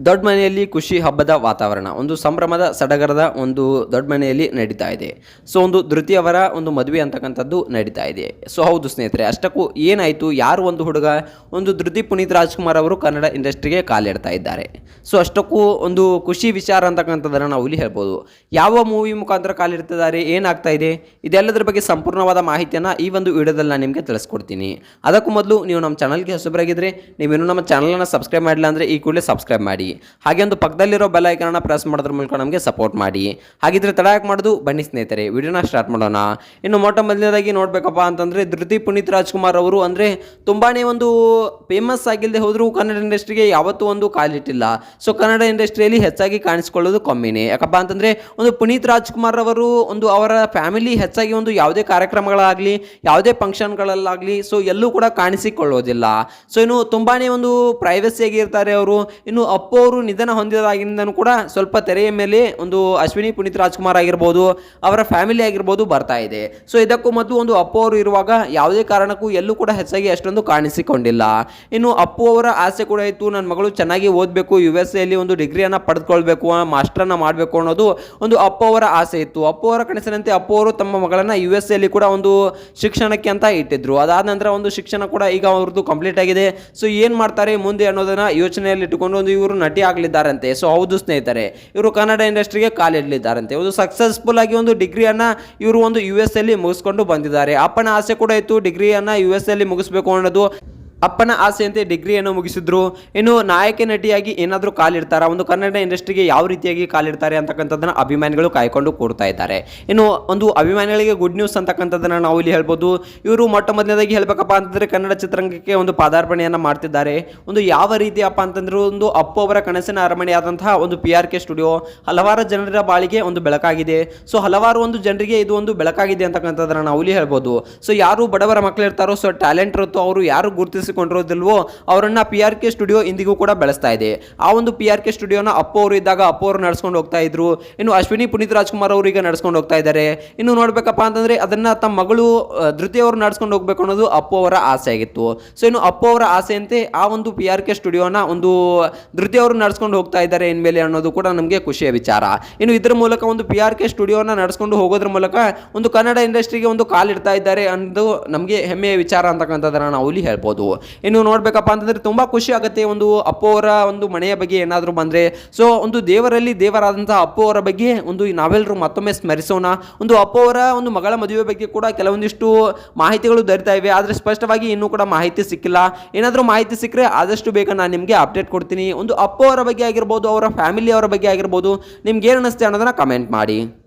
ದೊಡ್ಡ ಮನೆಯಲ್ಲಿ ಖುಷಿ ಹಬ್ಬದ ವಾತಾವರಣ, ಒಂದು ಸಂಭ್ರಮದ ಸಡಗರದ ಒಂದು ದೊಡ್ಡ ಮನೆಯಲ್ಲಿ ನಡೀತಾ ಇದೆ. ಸೊ ಒಂದು ಧೃತಿಯವರ ಒಂದು ಮದುವೆ ಅಂತಕ್ಕಂಥದ್ದು ನಡೀತಾ ಇದೆ. ಸೊ ಹೌದು ಸ್ನೇಹಿತರೆ, ಅಷ್ಟಕ್ಕೂ ಏನಾಯಿತು, ಯಾರು ಒಂದು ಹುಡುಗ ಒಂದು ಧೃತಿ ಪುನೀತ್ ರಾಜ್ಕುಮಾರ್ ಅವರು ಕನ್ನಡ ಇಂಡಸ್ಟ್ರಿಗೆ ಕಾಲಿಡ್ತಾ ಇದ್ದಾರೆ. ಸೊ ಅಷ್ಟಕ್ಕೂ ಒಂದು ಖುಷಿ ವಿಚಾರ ಅಂತಕ್ಕಂಥದ್ದನ್ನು ನಾವು ಇಲ್ಲಿ ಹೇಳ್ಬೋದು. ಯಾವ ಮೂವಿ ಮುಖಾಂತರ ಕಾಲಿಡ್ತಿದ್ದಾರೆ, ಏನಾಗ್ತಾ ಇದೆ, ಇದೆಲ್ಲದರ ಬಗ್ಗೆ ಸಂಪೂರ್ಣವಾದ ಮಾಹಿತಿಯನ್ನು ಈ ಒಂದು ವಿಡಿಯೋದಲ್ಲಿ ನಾನು ನಿಮಗೆ ತಿಳಿಸ್ಕೊಡ್ತೀನಿ. ಅದಕ್ಕೂ ಮೊದಲು ನೀವು ನಮ್ಮ ಚಾನಲ್ಗೆ ಹೊಸಬರಾಗಿದ್ದರೆ, ನೀವೇನು ನಮ್ಮ ಚಾನಲನ್ನು ಸಬ್ಸ್ಕ್ರೈಬ್ ಮಾಡಿಲ್ಲ ಅಂದರೆ ಈ ಕೂಡಲೇ ಸಬ್ಸ್ಕ್ರೈಬ್ ಮಾಡಿ. ಹಾಗೆ ಒಂದು ಪಕ್ಕದಲ್ಲಿರೋ ಬೆಲ್ ಐಕಾನ್ ಪ್ರೆಸ್ ಮಾಡೋದ್ರ ಮೂಲಕ ನಮಗೆ ಸಪೋರ್ಟ್ ಮಾಡಿ. ಹಾಗಿದ್ರೆ ತಡ ಯಾಕೆ ಮಾಡೋದು, ಬನ್ನಿ ಸ್ನೇಹಿತರೆ ವಿಡಿಯೋನ ಸ್ಟಾರ್ಟ್ ಮಾಡೋಣ. ಇನ್ನು ಮೊದಲನೇದಾಗಿ ನೋಡಬೇಕಪ್ಪ ಅಂತಂದರೆ, ಧೃತಿ ಪುನೀತ್ ರಾಜ್ಕುಮಾರ್ ಅವರು ಅಂದರೆ ತುಂಬಾನೇ ಒಂದು ಫೇಮಸ್ ಆಗಿಲ್ಲದೆ ಹೋದರೂ ಕನ್ನಡ ಇಂಡಸ್ಟ್ರಿಗೆ ಯಾವತ್ತೂ ಒಂದು ಕಾಲಿಟ್ಟಿಲ್ಲ. ಸೊ ಕನ್ನಡ ಇಂಡಸ್ಟ್ರಿಯಲ್ಲಿ ಹೆಚ್ಚಾಗಿ ಕಾಣಿಸ್ಕೊಳ್ಳೋದು ಕಮ್ಮಿನೇ. ಯಾಕಪ್ಪ ಅಂತಂದರೆ, ಒಂದು ಪುನೀತ್ ರಾಜ್ಕುಮಾರ್ ಅವರು ಒಂದು ಅವರ ಫ್ಯಾಮಿಲಿ ಹೆಚ್ಚಾಗಿ ಒಂದು ಯಾವುದೇ ಕಾರ್ಯಕ್ರಮಗಳಾಗಲಿ ಯಾವುದೇ ಫಂಕ್ಷನ್ಗಳಲ್ಲಾಗಲಿ ಸೊ ಎಲ್ಲೂ ಕೂಡ ಕಾಣಿಸಿಕೊಳ್ಳೋದಿಲ್ಲ. ಸೊ ಇನ್ನು ತುಂಬಾನೇ ಒಂದು ಪ್ರೈವಸಿಯಾಗಿ ಇರ್ತಾರೆ ಅವರು. ಇನ್ನು ಅಪ್ಪು ಅವರು ನಿಧನ ಹೊಂದಿದಾಗಿಂದನೂ ಕೂಡ ಸ್ವಲ್ಪ ತೆರೆಯ ಮೇಲೆ ಒಂದು ಅಶ್ವಿನಿ ಪುನೀತ್ ರಾಜ್ಕುಮಾರ್ ಆಗಿರ್ಬೋದು, ಅವರ ಫ್ಯಾಮಿಲಿ ಆಗಿರ್ಬೋದು ಬರ್ತಾ ಇದೆ. ಸೊ ಇದಕ್ಕೂ ಮೊದಲು ಒಂದು ಅಪ್ಪು ಅವರು ಇರುವಾಗ ಯಾವುದೇ ಕಾರಣಕ್ಕೂ ಎಲ್ಲೂ ಕೂಡ ಹೆಚ್ಚಾಗಿ ಅಷ್ಟೊಂದು ಕಾಣಿಸಿಕೊಂಡಿಲ್ಲ. ಇನ್ನು ಅಪ್ಪು ಅವರ ಆಸೆ ಕೂಡ ಇತ್ತು, ನನ್ನ ಮಗಳು ಚೆನ್ನಾಗಿ ಓದಬೇಕು, USA ಅಲ್ಲಿ ಒಂದು ಡಿಗ್ರಿಯನ್ನು ಪಡೆದುಕೊಳ್ಬೇಕು, ಮಾಸ್ಟರ್ನ ಮಾಡಬೇಕು ಅನ್ನೋದು ಒಂದು ಅಪ್ಪು ಅವರ ಆಸೆ ಇತ್ತು. ಅಪ್ಪು ಅವರ ಕನಸಿನಂತೆ ಅಪ್ಪು ಅವರು ತಮ್ಮ ಮಗಳನ್ನು USA ಅಲ್ಲಿ ಕೂಡ ಒಂದು ಶಿಕ್ಷಣಕ್ಕೆ ಅಂತ ಇಟ್ಟಿದ್ರು. ಅದಾದ ನಂತರ ಒಂದು ಶಿಕ್ಷಣ ಕೂಡ ಈಗ ಅವ್ರದ್ದು ಕಂಪ್ಲೀಟ್ ಆಗಿದೆ. ಸೊ ಏನು ಮಾಡ್ತಾರೆ ಮುಂದೆ ಅನ್ನೋದನ್ನ ಯೋಚನೆಯಲ್ಲಿ ಇಟ್ಟುಕೊಂಡು ಒಂದು ಇವರು ನಟಿ ಆಗಲಿದ್ದಾರಂತೆ. ಸೊ ಹೌದು ಸ್ನೇಹಿತರೆ, ಇವರು ಕನ್ನಡ ಇಂಡಸ್ಟ್ರಿಗೆ ಕಾಲಿಡಲಿದ್ದಾರಂತೆ. ಒಂದು ಸಕ್ಸಸ್ಫುಲ್ ಆಗಿ ಒಂದು ಡಿಗ್ರಿಯನ್ನು ಇವರು ಒಂದು US ಅಲ್ಲಿ ಮುಗಿಸ್ಕೊಂಡು ಬಂದಿದ್ದಾರೆ. ಅಪ್ಪನ ಆಸೆ ಕೂಡ ಇತ್ತು ಡಿಗ್ರಿಯನ್ನು US ಅಲ್ಲಿ ಮುಗಿಸ್ಬೇಕು ಅನ್ನೋದು. ಅಪ್ಪನ ಆಸೆಯಂತೆ ಡಿಗ್ರಿಯನ್ನು ಮುಗಿಸಿದ್ರು. ಇನ್ನು ನಾಯಕಿ ನಟಿಯಾಗಿ ಏನಾದರೂ ಕಾಲಿಡ್ತಾರಾ, ಒಂದು ಕನ್ನಡ ಇಂಡಸ್ಟ್ರಿಗೆ ಯಾವ ರೀತಿಯಾಗಿ ಕಾಲಿಡ್ತಾರೆ ಅಂತಕ್ಕಂಥದ್ದನ್ನು ಅಭಿಮಾನಿಗಳು ಕಾಯ್ಕೊಂಡು ಕೂಡ್ತಾ ಇದ್ದಾರೆ. ಇನ್ನು ಒಂದು ಅಭಿಮಾನಿಗಳಿಗೆ ಗುಡ್ ನ್ಯೂಸ್ ಅಂತಕ್ಕಂಥದ್ದನ್ನು ನಾವು ಇಲ್ಲಿ ಹೇಳ್ಬೋದು. ಇವರು ಮೊದಲನೇದಾಗಿ ಹೇಳಬೇಕಪ್ಪ ಅಂತಂದರೆ ಕನ್ನಡ ಚಿತ್ರರಂಗಕ್ಕೆ ಒಂದು ಪಾದಾರ್ಪಣೆಯನ್ನು ಮಾಡ್ತಿದ್ದಾರೆ. ಒಂದು ಯಾವ ರೀತಿಯಪ್ಪ ಅಂತಂದ್ರೆ, ಒಂದು ಅಪ್ಪು ಅವರ ಕನಸಿನ ಅರಮನೆಯಾದಂತಹ ಒಂದು PRK ಸ್ಟುಡಿಯೋ ಹಲವಾರು ಜನರ ಬಾಳಿಗೆ ಒಂದು ಬೆಳಕಾಗಿದೆ. ಸೊ ಹಲವಾರು ಒಂದು ಜನರಿಗೆ ಇದು ಒಂದು ಬೆಳಕಾಗಿದೆ ಅಂತಕ್ಕಂಥದ್ದನ್ನು ನಾವು ಇಲ್ಲಿ ಹೇಳ್ಬೋದು. ಸೊ ಯಾರು ಬಡವರ ಮಕ್ಕಳಿರ್ತಾರೋ, ಸೊ ಟ್ಯಾಲೆಂಟ್ ಇರುತ್ತೋ, ಅವರು ಯಾರು ಗುರುತಿಸಿಕೊಂಡಿರೋದಿಲ್ವೋ ಅವರನ್ನ PRK ಸ್ಟುಡಿಯೋ ಇಂದಿಗೂ ಕೂಡ ಬೆಳೆಸ್ತಾ ಇದೆ. ಆ ಒಂದು PRK ಸ್ಟುಡಿಯೋನ ಅಪ್ಪು ಅವರು ಇದ್ದಾಗ ಅಪ್ಪು ಅವರು ನಡೆಸ್ಕೊಂಡು ಹೋಗ್ತಾ ಇದ್ರು. ಇನ್ನು ಅಶ್ವಿನಿ ಪುನೀತ್ ರಾಜ್ಕುಮಾರ್ ಅವರು ಈಗ ನಡೆಸ್ಕೊಂಡು ಹೋಗ್ತಾ ಇದ್ದಾರೆ. ಇನ್ನು ನೋಡ್ಬೇಕಪ್ಪ ಅಂತಂದ್ರೆ, ಅದನ್ನ ತಮ್ಮ ಮಗಳು ಧೃತಿ ಅವರು ನಡೆಸ್ಕೊಂಡು ಹೋಗ್ಬೇಕು ಅನ್ನೋದು ಅಪ್ಪು ಅವರ ಆಸೆ ಆಗಿತ್ತು. ಸೊ ಇನ್ನು ಅಪ್ಪು ಅವರ ಆಸೆಯಂತೆ ಆ ಒಂದು PRK ಸ್ಟುಡಿಯೋನ ಒಂದು ಧೃತಿ ಅವರು ನಡೆಸ್ಕೊಂಡು ಹೋಗ್ತಾ ಇದ್ದಾರೆ ಇನ್ಮೇಲೆ ಅನ್ನೋದು ಕೂಡ ನಮಗೆ ಖುಷಿಯ ವಿಚಾರ. ಇನ್ನು ಇದರ ಮೂಲಕ ಒಂದು PRK ಸ್ಟುಡಿಯೋನ ನಡೆಸ್ಕೊಂಡು ಹೋಗೋದ್ರ ಮೂಲಕ ಒಂದು ಕನ್ನಡ ಇಂಡಸ್ಟ್ರಿಗೆ ಒಂದು ಕಾಲಿಡ್ತಾ ಇದ್ದಾರೆ ಅನ್ನೋದು ನಮಗೆ ಹೆಮ್ಮೆಯ ವಿಚಾರ ಅಂತಕ್ಕಂಥದ್ದನ್ನ ನಾವು ಇಲ್ಲಿ ಹೇಳ್ಬೋದು. ಇನ್ನು ನೋಡ್ಬೇಕಪ್ಪ ಅಂತಂದ್ರೆ ತುಂಬಾ ಖುಷಿ ಆಗುತ್ತೆ ಒಂದು ಅಪ್ಪು ಅವರ ಒಂದು ಮನೆಯ ಬಗ್ಗೆ ಏನಾದರೂ ಬಂದ್ರೆ. ಸೊ ಒಂದು ದೇವರಲ್ಲಿ ದೇವರಾದಂತಹ ಅಪ್ಪು ಅವರ ಬಗ್ಗೆ ಒಂದು ನಾವೆಲ್ಲರೂ ಮತ್ತೊಮ್ಮೆ ಸ್ಮರಿಸೋಣ. ಒಂದು ಅಪ್ಪು ಅವರ ಒಂದು ಮಗಳ ಮದುವೆ ಬಗ್ಗೆ ಕೂಡ ಕೆಲವೊಂದಿಷ್ಟು ಮಾಹಿತಿಗಳು ದೊರೀತಾ ಇವೆ, ಆದರೆ ಸ್ಪಷ್ಟವಾಗಿ ಇನ್ನೂ ಕೂಡ ಮಾಹಿತಿ ಸಿಕ್ಕಿಲ್ಲ. ಏನಾದರೂ ಮಾಹಿತಿ ಸಿಕ್ಕರೆ ಆದಷ್ಟು ಬೇಗ ನಾನು ನಿಮಗೆ ಅಪ್ಡೇಟ್ ಕೊಡ್ತೀನಿ. ಒಂದು ಅಪ್ಪು ಅವರ ಬಗ್ಗೆ ಆಗಿರ್ಬೋದು, ಅವರ ಫ್ಯಾಮಿಲಿ ಅವರ ಬಗ್ಗೆ ಆಗಿರ್ಬೋದು, ನಿಮ್ಗೆ ಏನು ಅನ್ನಿಸ್ತೆ ಅನ್ನೋದನ್ನ ಕಮೆಂಟ್ ಮಾಡಿ.